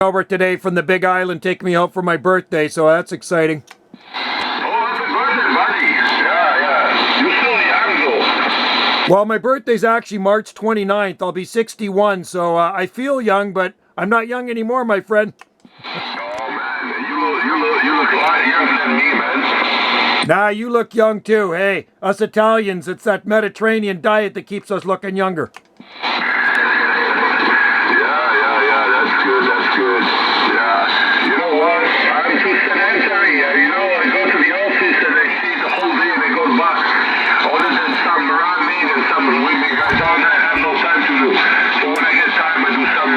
over today from the Big Island, taking me out for my birthday, so that's exciting. Oh, happy birthday, buddy. Yeah. You're still young, though. Well, my birthday's actually March 29th. I'll be 61, so I feel young, but I'm not young anymore, my friend. Oh, man. You look a lot younger than me, man. Nah, you look young, too. Hey, us Italians, it's that Mediterranean diet that keeps us looking younger. That's good. Yeah. You know what? I'm too sedentary. I go to the office and I see the whole day and I go back. Other than some running and some swimming, I have no time to do. So when I get time, I do some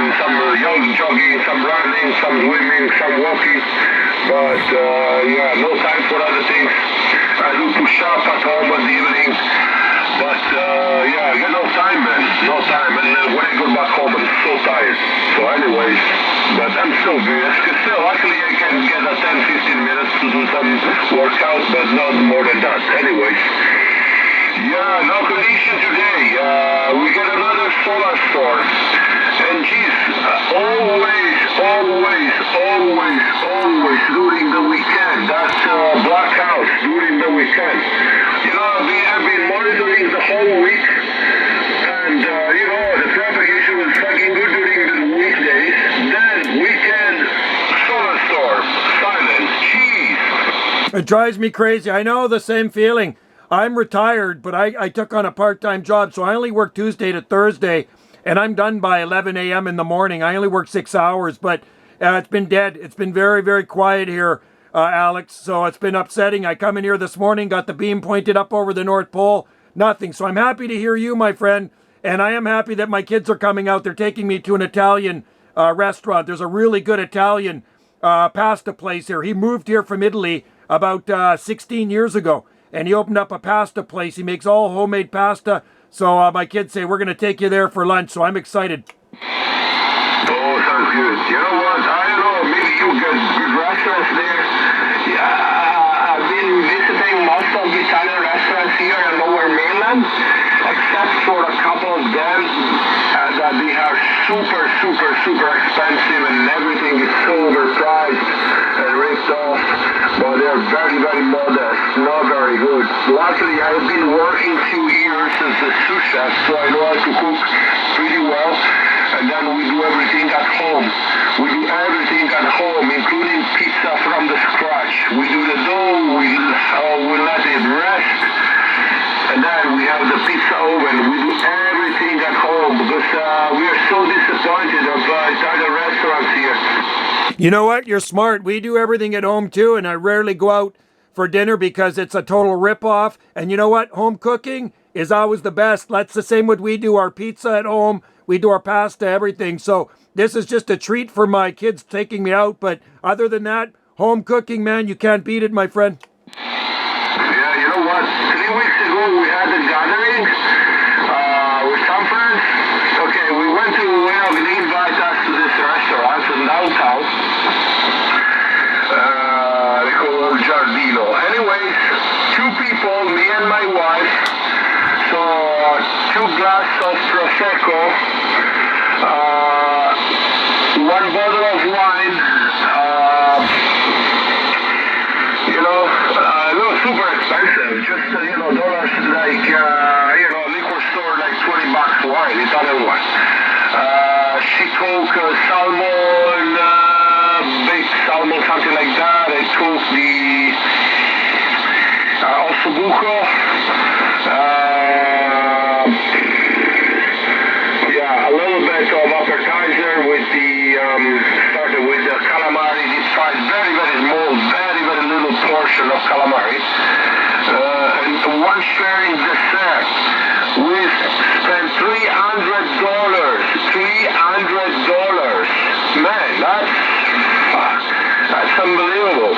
jogging, some running, some swimming, some walking. But no time for other things. I do push-up at home in the evening. But I got no time, man. No time. And when I go back home, I'm so tired. So anyways, but I'm still good. Luckily I can get 10-15 minutes to do some workout, but not more than that. Anyways. Yeah, no condition today. We got another solar storm. And geez, always during the weekend. That's blackout during the weekend. I've been monitoring the whole week. And, the propagation was fucking good during the weekdays. Then, weekend, solar storm, silence, jeez. It drives me crazy. I know the same feeling. I'm retired, but I took on a part-time job, so I only work Tuesday to Thursday, and I'm done by 11 a.m. in the morning. I only work 6 hours, but it's been dead. It's been very, very quiet here, Alex, so it's been upsetting. I come in here this morning, got the beam pointed up over the North Pole, nothing. So I'm happy to hear you, my friend, and I am happy that my kids are coming out. They're taking me to an Italian restaurant. There's a really good Italian pasta place here. He moved here from Italy about 16 years ago. And he opened up a pasta place. He makes all homemade pasta. So my kids say, we're going to take you there for lunch. So I'm excited. Oh, sounds good. You know what? I don't know. Maybe you get good restaurants there. Yeah, I've been visiting most of the Italian restaurants here in Lower Mainland, except for a couple of them that they are super expensive and everything is so overpriced and ripped off. But they're very, very modest, not very good. Luckily, I've been working 2 years as a sous chef, so I know how to cook pretty well. And then we do everything at home. We do everything at home, including pizza from the scratch. We do the dough, we let it rest, and then we have the pizza oven. We do everything at home because we are so disappointed of Italian restaurants here. You know what? You're smart. We do everything at home too, and I rarely go out for dinner because it's a total rip-off. And you know what? Home cooking is always the best. That's the same what we do. Our pizza at home, we do our pasta, everything. So this is just a treat for my kids taking me out. But other than that, home cooking, man, you can't beat it, my friend. Yeah, you know what? 3 weeks ago we had a gathering with some friends. Okay, we went to, they invite us to this restaurant in downtown. They call it Giardino. Anyways, 2 people, me and my wife. So 2 glasses of Prosecco, 1 bottle of wine. Super expensive. Just dollars like liquor store like $20 wine, Italian wine. She took salmon, baked salmon, something like that. I took the ossobuco. A little bit of appetizer with the started with the calamari. Deep fried, very, very small, very, very little portion of calamari. And 1 sharing dessert. We spent $300. Man, that's unbelievable.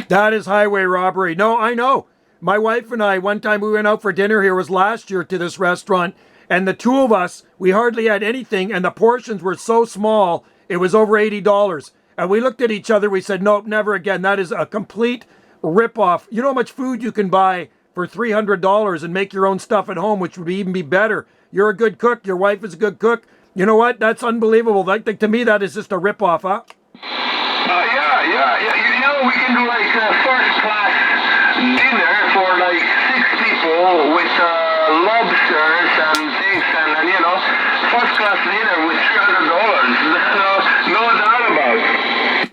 That is highway robbery. No, I know. My wife and I, one time we went out for dinner here, was last year to this restaurant, and the 2 of us, we hardly had anything, and the portions were so small, it was over $80. And we looked at each other, we said, nope, never again. That is a complete rip-off. You know how much food you can buy for $300 and make your own stuff at home, which would even be better. You're a good cook, your wife is a good cook. You know what? That's unbelievable. To me, that is just a rip-off, huh? Yeah. You know, we can do like a first class dinner for like 6 people with lobsters and things, and you know, first class dinner with $300. No doubt about it.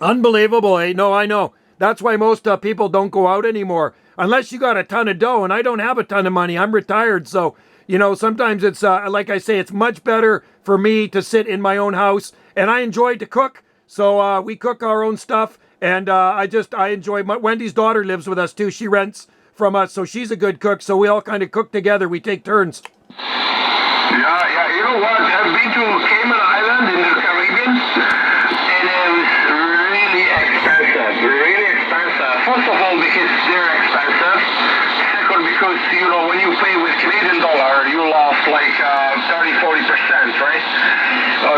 Unbelievable, eh? No, I know. That's why most people don't go out anymore. Unless you got a ton of dough, and I don't have a ton of money. I'm retired, so, you know, sometimes it's, like I say, it's much better for me to sit in my own house, and I enjoy to cook. So we cook our own stuff, and I enjoy, Wendy's daughter lives with us too. She rents from us, so she's a good cook, so we all kind of cook together. We take turns. Yeah. You know what? I've been to Cayman Island in the Caribbean, and it was really expensive. Really expensive. First of all, because they're expensive. Second, because, you know, when you pay with Canadian dollar, you lost like 30-40%, right? Of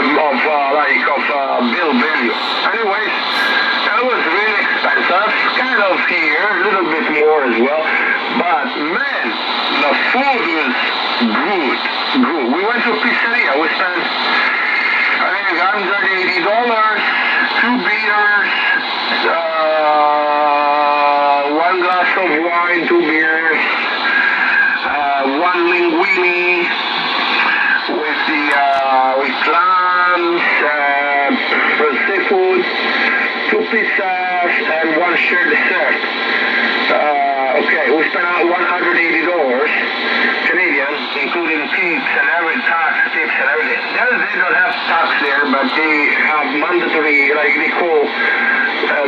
bill value. Anyways, that was really expensive. Kind of here, a little bit more as well. But man, the food was good. We went to a pizzeria. We spent, I think, $180, 2 beers, one glass of wine, 2 beers, one linguine with clams, seafood, 2 pizzas, and one shared dessert. Okay, we spent out $180 Canadian, including tips and every tax, tips and everything. They don't have tax there, but they have mandatory, like they call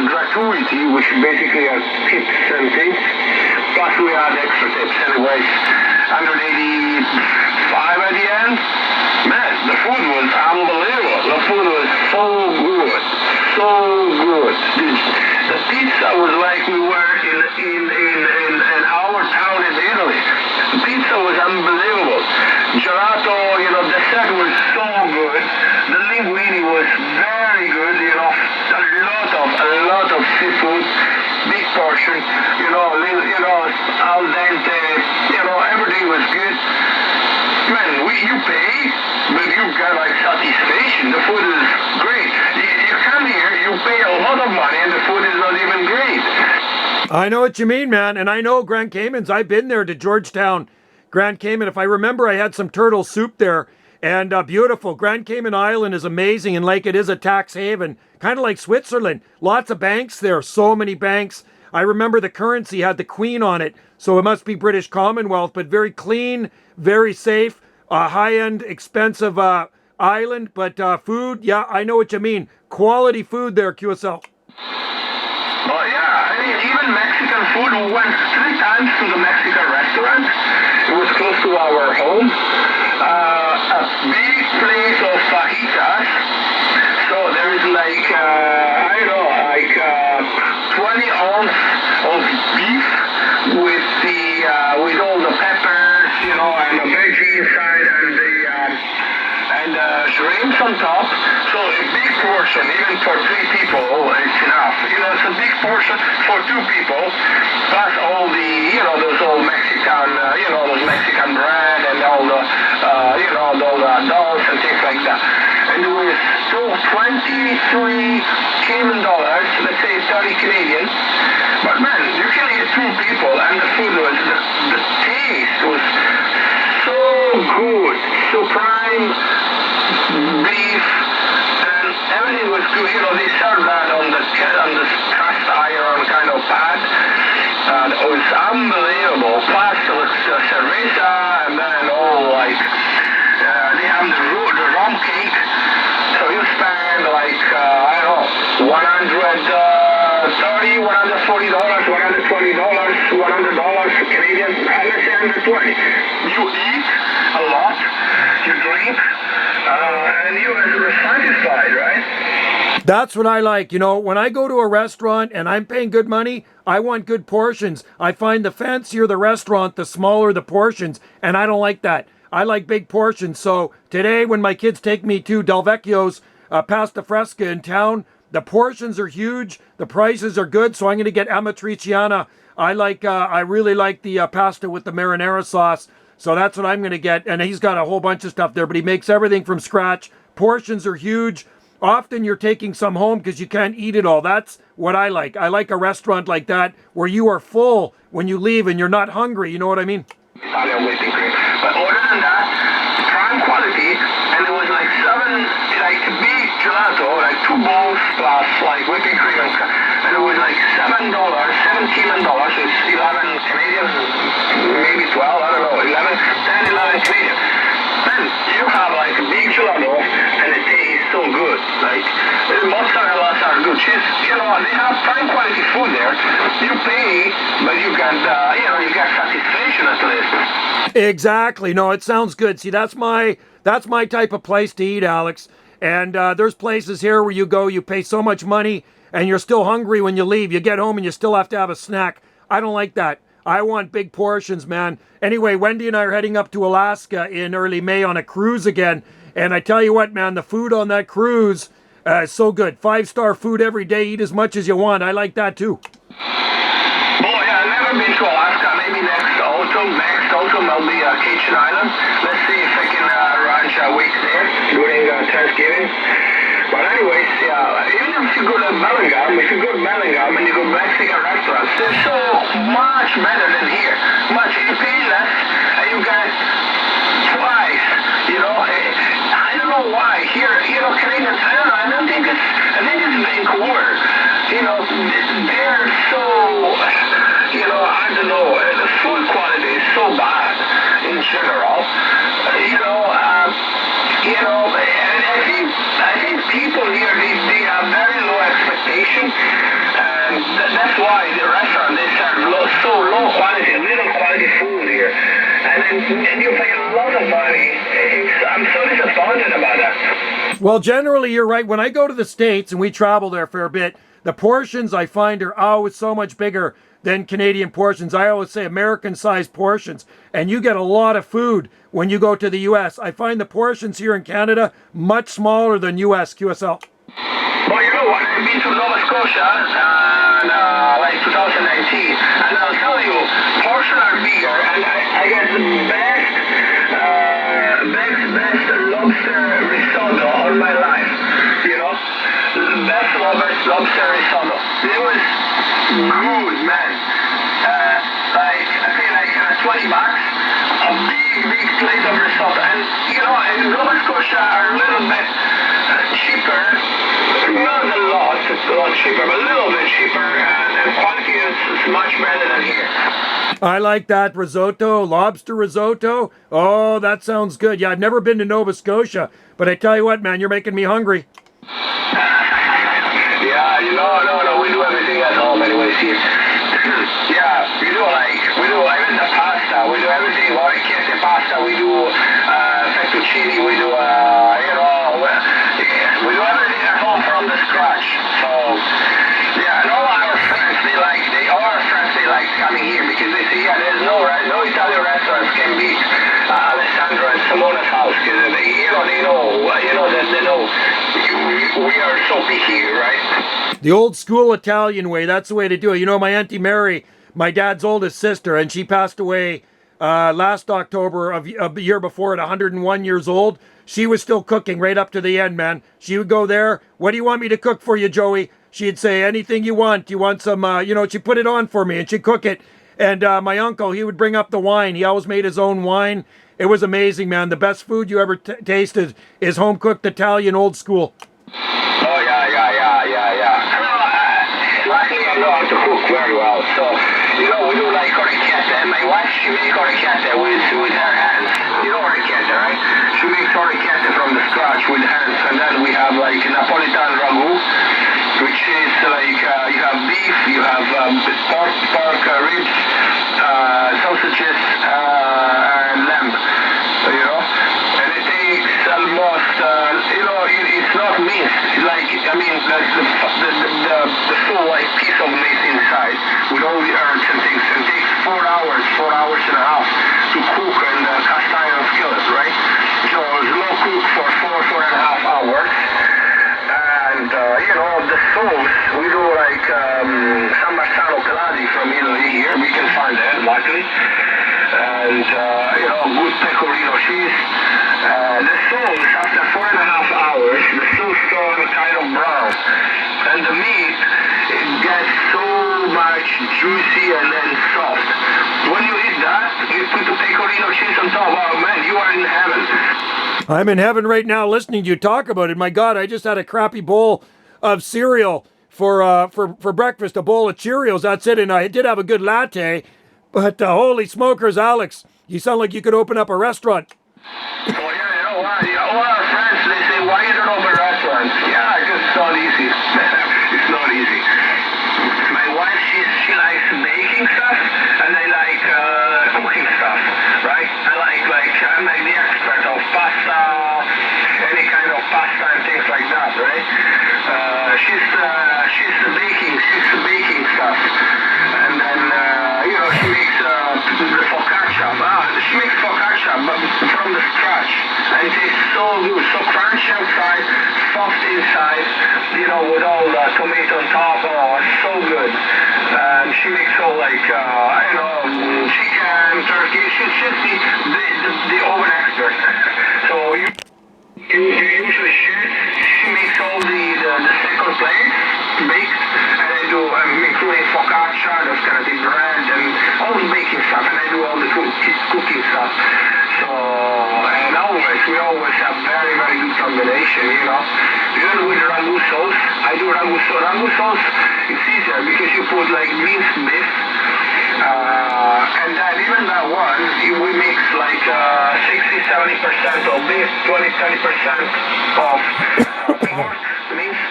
gratuity, which basically are tips and things. Plus we had extra tips anyways. 185 at the end. Man, the food was unbelievable. The food was so good. So good. The pizza was like we were in our town in Italy. The pizza was unbelievable. Gelato, you know, dessert was so good. The linguine was very good, you know, a lot of seafood, big portion, you know, al dente, you know, everything was good. Man, you pay, but you got like satisfaction. The food is great. You come here, you pay a lot of money, and the food is not even great. I know what you mean, man. And I know Grand Caymans. I've been there to Georgetown, Grand Cayman. If I remember, I had some turtle soup there. And beautiful. Grand Cayman Island is amazing. And like it is a tax haven, kind of like Switzerland. Lots of banks there. So many banks. I remember the currency had the Queen on it. So it must be British Commonwealth. But very clean, very safe. High-end, expensive island. But food, yeah, I know what you mean. Quality food there, QSL. Oh yeah, I mean, even Mexican food, we went 3 times to the Mexican restaurant. It was close to our home. A big plate of fajitas. So there is like, I don't know, like 20 ounce of beef with all the peppers, you know, and the veggie inside, and shrimps on top. So a big portion, even for 3 people, it's enough. You know, it's a big portion for 2 people, plus all the, you know, those old Mexican, those Mexican bread and all the, all the dolls and things like that. And it was still 23 Cayman dollars, let's say 30 Canadian. But man, you can eat 2 people, and the food was, the taste was so good, so prime beef, and everything was good. You know, they served that on the cast iron kind of pan, and it was unbelievable. Plus the cerveza, and then they have the rum cake. So you spend like I don't know, $130, $140, $120, $100 Canadian. Let's say 120. You eat a lot, you drink, and you are satisfied, right? That's what I like. You know, when I go to a restaurant and I'm paying good money, I want good portions. I find the fancier the restaurant, the smaller the portions, and I don't like that. I like big portions. So today, when my kids take me to Del Vecchio's Pasta Fresca in town, the portions are huge. The prices are good. So I'm going to get Amatriciana. I really like the pasta with the marinara sauce. So that's what I'm going to get. And he's got a whole bunch of stuff there, but he makes everything from scratch. Portions are huge. often you're taking some home because you can't eat it all. That's what I like. I like a restaurant like that where you are full when you leave and you're not hungry. You know what I mean? Italian whipping cream. But other than that, prime quality, and it was like big gelato, like 2 bowls plus like whipping cream, and it was like $7, $17, so it's 11 Canadian, maybe 12, I don't know, 11 Canadian. Then you have like a big gelato, and it tastes so good. Like the mozzarellas are good. Cheese, they have prime quality food there. You pay, but you got you got satisfaction at least. Exactly. No, it sounds good. See, that's my type of place to eat, Alex. And there's places here where you go, you pay so much money, and you're still hungry when you leave. You get home and you still have to have a snack. I don't like that. I want big portions, man. Anyway, Wendy and I are heading up to Alaska in early May on a cruise again. And I tell you what, man, the food on that cruise is so good. 5-star food every day. Eat as much as you want. I like that too. Oh, yeah, I've never been to Alaska. Maybe next autumn. I'll be at Cajun Island. Let's see if I can ranch a week there during Thanksgiving. But anyways, even if you go to Bellingham, and you go to Mexican restaurants, they're so much better than here. You pay less and you get twice. I don't know why. Here, Canadians, I don't think it's Vancouver. They're so, I don't know, the food quality is so bad in general. And I think people here, they have very low expectation, and that's why the restaurant, they serve so low quality, little quality food here, and you pay a lot of money. I'm so disappointed about that. Well, generally, you're right. When I go to the States, and we travel there for a bit, the portions I find are always so much bigger than Canadian portions. I always say American-sized portions, and you get a lot of food when you go to the U.S. I find the portions here in Canada much smaller than U.S. QSL. Well, you know what? I've been to Nova Scotia in like 2019, and I'll tell you, portions are bigger, and I get the best lobster risotto of my life. The best lobster risotto. It was good, man. I pay like $20, a big plate of risotto, and Nova Scotia are a little bit cheaper, not a lot cheaper, but a little bit cheaper, and quality is much better than here. I like that risotto, lobster risotto. Oh, that sounds good. Yeah, I've never been to Nova Scotia, but I tell you what, man, you're making me hungry. Yeah, no, we do everything at home anyways here. Yeah, we do even the pasta, we do everything, orecchiette pasta, we do fettuccine, we do, we do everything at home from the scratch. So, yeah, and all our friends, they like coming here because they say, yeah, there's no Italian restaurants can beat Alessandro and Simona's house because they know we are so picky, right? The old school Italian way, that's the way to do it. My Auntie Mary, my dad's oldest sister, and she passed away last October of the year before at 101 years old. She was still cooking right up to the end, man. She would go there. What do you want me to cook for you, Joey? She'd say, anything you want. You want some, she'd put it on for me and she'd cook it. And my uncle, he would bring up the wine. He always made his own wine. It was amazing, man. The best food you ever tasted is home-cooked Italian old school. Oh, yeah. Luckily, I know how to cook very well. So, we do like orecchiette. My wife, she makes orecchiette with her hands. You know orecchiette, right? She makes orecchiette from the scratch with hands. And then we have like Napolitan ragu, which is like you have beef, you have pork ribs, sausages, and lamb. And it takes almost, it's not meat. The full like piece of meat inside with all the herbs and things. And it takes 4 hours and a half to cook in the cast iron skillet, right? So slow cook for 4.5 hours. juicy and then soft. When you eat that, you put the pecorino cheese on top. Oh man, you are in heaven. I'm in heaven right now listening to you talk about it. My God, I just had a crappy bowl of cereal for breakfast, a bowl of Cheerios. That's it, and I did have a good latte. But holy smokers, Alex, you sound like you could open up a restaurant. Oh yeah, you know what? All our friends, they say, why you don't open restaurants? Yeah, because it's not easy. It's not easy. My wife, she likes baking stuff, and I like cooking stuff, right? I'm like the expert of pasta, any kind of pasta and things like that, right? She's baking stuff, and then she makes the focaccia. She makes focaccia, but from the scratch, and it tastes so good, so crunchy outside, soft inside, with all the tomato on top. Oh, it's so good. She makes all chicken, turkey. She's just the oven expert. So you usually she makes all the second plate baked, and I do including focaccia, those kind of the bread, and all the baking stuff, and I do all the cooking stuff. So we always have very, very good combination, Even with ragu sauce, I do ragu sauce. Ragu sauce, it's easier because you put like minced beef, and then even that one, we mix like 60-70% of beef, 20-30% of pork minced,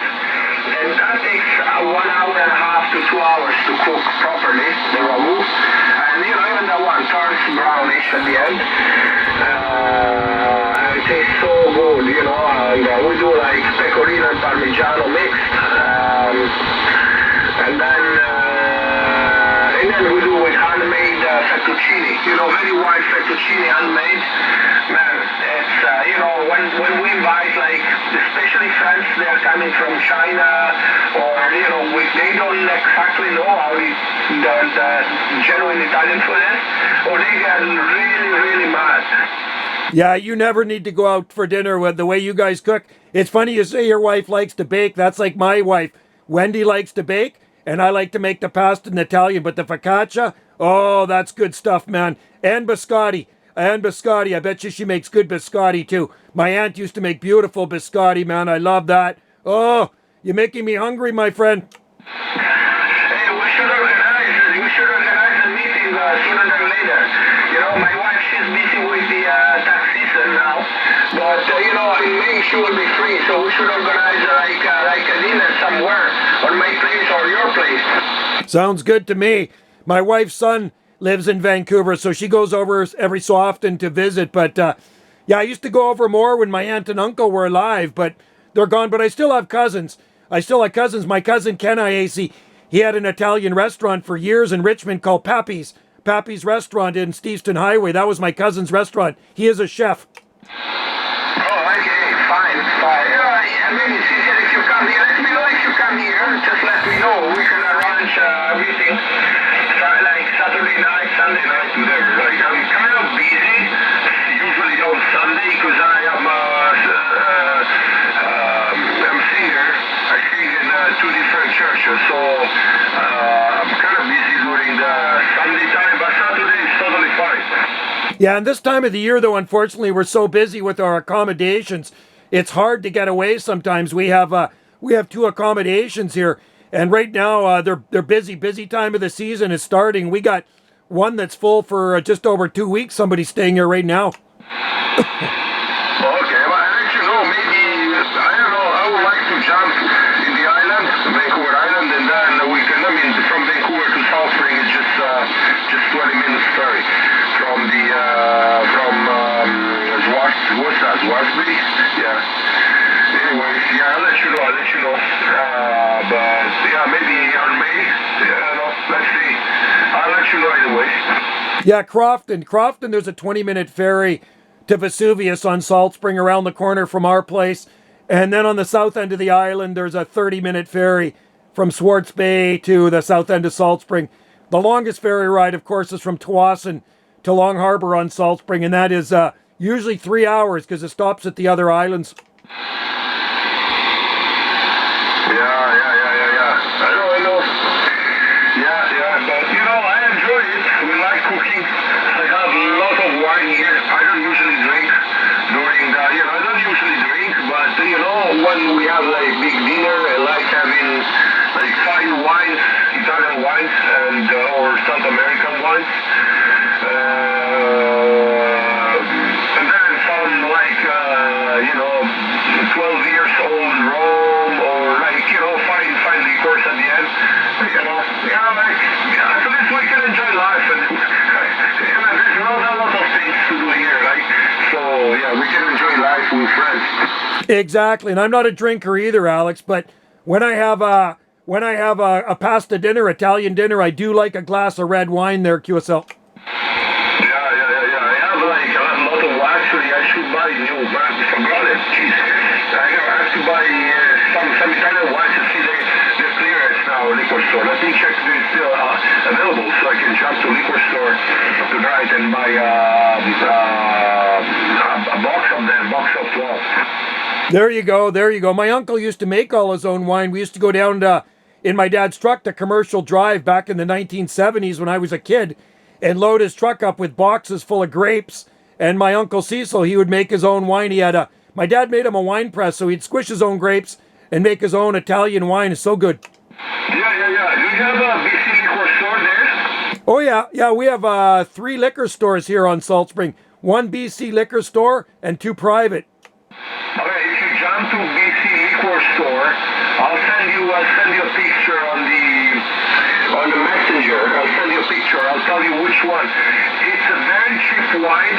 and that takes 1 hour and a half to 2 hours to cook properly, the ragu. And even that one turns brownish at the end. And it tastes so good, and we do like pecorino and parmigiano mixed. And then we do with handmade fettuccine, very white fettuccine, handmade. Man, it's, when we invite, like, especially friends, they're coming from China, or, they don't exactly know how the genuine Italian food is, or they get really, really mad. Yeah, you never need to go out for dinner with the way you guys cook. It's funny you say your wife likes to bake. That's like my wife. Wendy likes to bake, and I like to make the pasta in Italian, but the focaccia, oh, that's good stuff, man. And biscotti. I bet you she makes good biscotti, too. My aunt used to make beautiful biscotti, man. I love that. Oh, you're making me hungry, my friend. Hey, we should organize a meeting sooner than later. My wife, she's busy with the tax season now, but in May she will be free, so we should organize like a dinner somewhere on my place or your place. Sounds good to me. My wife's son lives in Vancouver, so she goes over every so often to visit. But yeah, I used to go over more when my aunt and uncle were alive, but they're gone. But I still have cousins. My cousin Ken Iacey, he had an Italian restaurant for years in Richmond called Pappy's Restaurant in Steveston Highway. That was my cousin's restaurant. He is a chef. Oh, okay, fine. I mean, it's easier if you come here. Let me know if you come here. Just let me know. We can arrange a meeting. Like Saturday night, Sunday night, whatever. Like, I'm kind of busy, usually on Sunday, because I'm a singer. I sing in 2 different churches, so I'm kind of busy during the Sunday time, but Saturday is totally fine. Yeah, and this time of the year, though, unfortunately, we're so busy with our accommodations. It's hard to get away sometimes. We have 2 accommodations here. And right now, they're busy. Busy time of the season is starting. We got one that's full for just over 2 weeks. Somebody's staying here right now. Okay, well, I'll let you know. Maybe, I don't know, I would like to jump in the island, Vancouver Island, and then from Vancouver to South Spring, it's just 20 minutes ferry. What's that, Swansea? Yeah. Anyways, yeah, I'll let you know. But yeah, maybe on May. Let's see. I'll let you know either way. Yeah, Crofton, there's a 20-minute ferry to Vesuvius on Salt Spring around the corner from our place. And then on the south end of the island, there's a 30-minute ferry from Swartz Bay to the south end of Salt Spring. The longest ferry ride, of course, is from Tsawwassen to Long Harbor on Salt Spring, and that is usually 3 hours because it stops at the other islands. Yeah. I know. Yeah, when we have like big dinner, I like having like fine wines, Italian wines, and or South American wines. And then some like 12 years old rum or like fine liquors at the end. At least we can enjoy life, and there's not a lot of things to do here, right? So yeah, we can enjoy life with friends. Exactly, and I'm not a drinker either, Alex. But when I have a pasta dinner, Italian dinner, I do like a glass of red wine there, QSL. I have like a lot of actually. I should buy new, but I forgot it. Jeez. I have to buy some Italian wines to see the clearance now liquor store. Let me check if it's still available, so I can jump to liquor store tonight and buy a box of them, box of 12. There you go. There you go. My uncle used to make all his own wine. We used to go down in my dad's truck to Commercial Drive back in the 1970s when I was a kid and load his truck up with boxes full of grapes. And my uncle Cecil, he would make his own wine. My dad made him a wine press, so he'd squish his own grapes and make his own Italian wine. It's so good. Yeah. Do you have a BC liquor store there? Oh, yeah. We have 3 liquor stores here on Salt Spring. 1 BC liquor store and 2 private. Okay, if you jump to BC liquor store, I'll send you a picture on the messenger. I'll send you a picture. I'll tell you which one. It's a very cheap wine,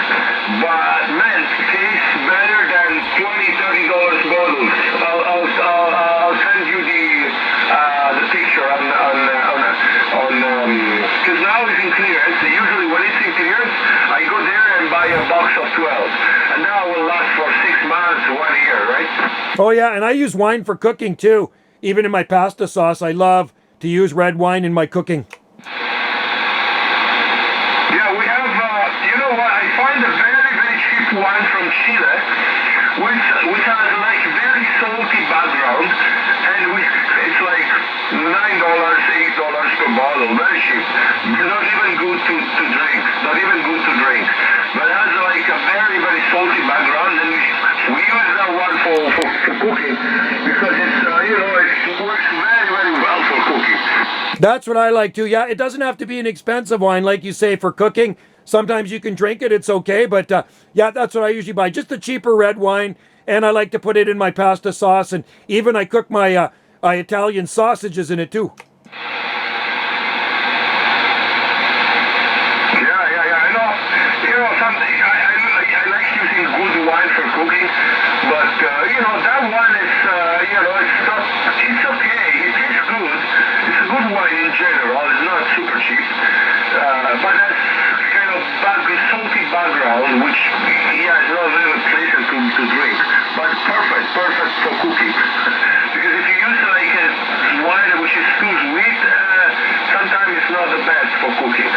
but man, it tastes better than $20-$30 bottles. I'll send you the picture because now it's in clearance. Usually when it's in clearance, I go there and buy a box of 12, and now it will last for 6 months, 1 year, right? Oh, yeah, and I use wine for cooking, too. Even in my pasta sauce, I love to use red wine in my cooking. Yeah, we have, you know what, I find a very, very cheap wine from Chile, which has like very salty background, and it's like $9, $8 per bottle, very cheap. Not even good to drink, but it has like a very, very salty background, and we use that one for cooking, because it works very, very well for cooking. That's what I like too. Yeah, it doesn't have to be an expensive wine, like you say, for cooking. Sometimes you can drink it, it's okay. But yeah, that's what I usually buy. Just the cheaper red wine. And I like to put it in my pasta sauce. And even I cook my Italian sausages in it too. Yeah. I know. Something I like using good wine for cooking. But, that one is, it's okay. It tastes good. It's a good wine in general. It's not super cheap. But that's kind of salty background, which, is not very pleasant to drink. But perfect for cooking. Because if you use like a wine which is too sweet, sometimes it's not the best for cooking.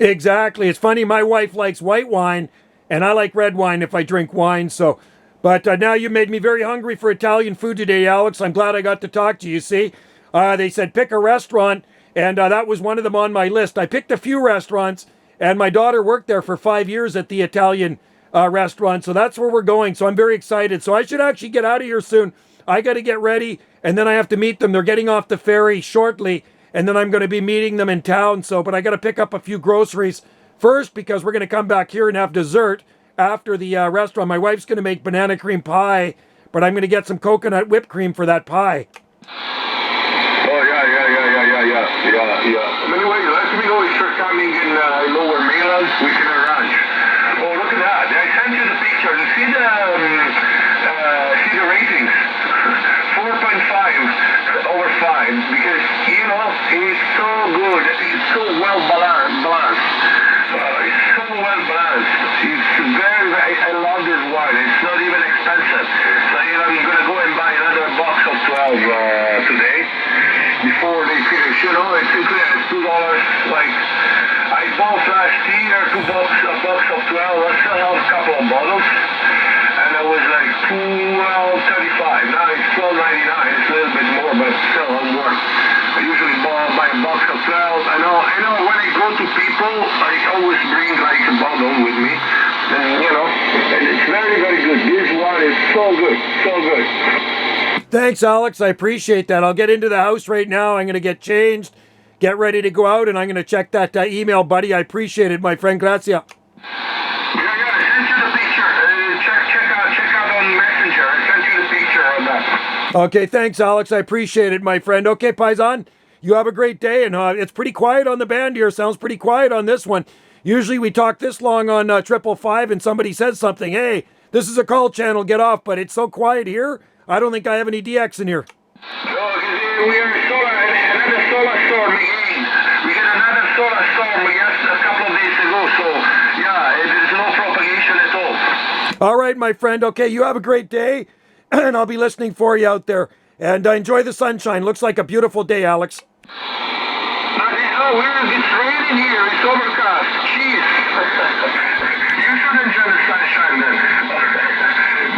Exactly. It's funny, my wife likes white wine, and I like red wine if I drink wine, so... But now you made me very hungry for Italian food today, Alex. I'm glad I got to talk to you, see? They said pick a restaurant, and that was one of them on my list. I picked a few restaurants, and my daughter worked there for 5 years at the Italian restaurant, so that's where we're going. So I'm very excited. So I should actually get out of here soon. I got to get ready, and then I have to meet them. They're getting off the ferry shortly, and then I'm going to be meeting them in town. So, but I got to pick up a few groceries first because we're going to come back here and have dessert after the restaurant. My wife's going to make banana cream pie, but I'm going to get some coconut whipped cream for that pie. Oh, yeah. Anyway, let me know if you're coming in Lower Mainland. We can arrange. Oh, look at that. I sent you the picture. You see the ratings? 4.5 over 5 because, it's so good. It's so well balanced. It's so well balanced. It's very, very, I love this wine. It's not even expensive. So, I'm going to go and buy another box of 12 today before they finish. It's $2. Like, I bought last year a box of 12. I still have a couple of bottles. And it was like $12.35. Now it's $12.99. It's a little bit more, but still I'm worth. I usually buy a box of 12. I know when I go to people, I always bring like a bottle with me. And and it's very, very good. This one is so good. Thanks, Alex. I appreciate that. I'll get into the house right now. I'm going to get changed, get ready to go out, and I'm going to check that email, buddy. I appreciate it, my friend. Gracia. Yeah, I sent you the picture. Check out on Messenger. I sent you the picture of that. Okay, thanks, Alex. I appreciate it, my friend. Okay, Paisan, you have a great day, and it's pretty quiet on the band here. Sounds pretty quiet on this one. Usually we talk this long on 555 and somebody says something. Hey, this is a call channel, get off, but it's so quiet here. I don't think I have any DX in here. No, we are another solar storm again. We got another solar storm just a couple of days ago, so yeah, there's no propagation at all. All right, my friend. Okay, you have a great day, and I'll be listening for you out there. And enjoy the sunshine. Looks like a beautiful day, Alex. It's raining here. It's overcast. Jeez. You should enjoy the sunshine then.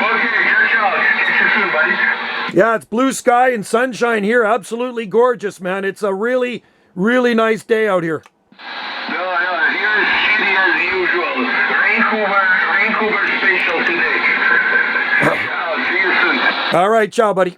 Okay, catch out. Catch you soon, buddy. Yeah, it's blue sky and sunshine here. Absolutely gorgeous, man. It's a really, really nice day out here. No, here is shitty as usual. Vancouver special today. See you soon. All right, ciao, buddy.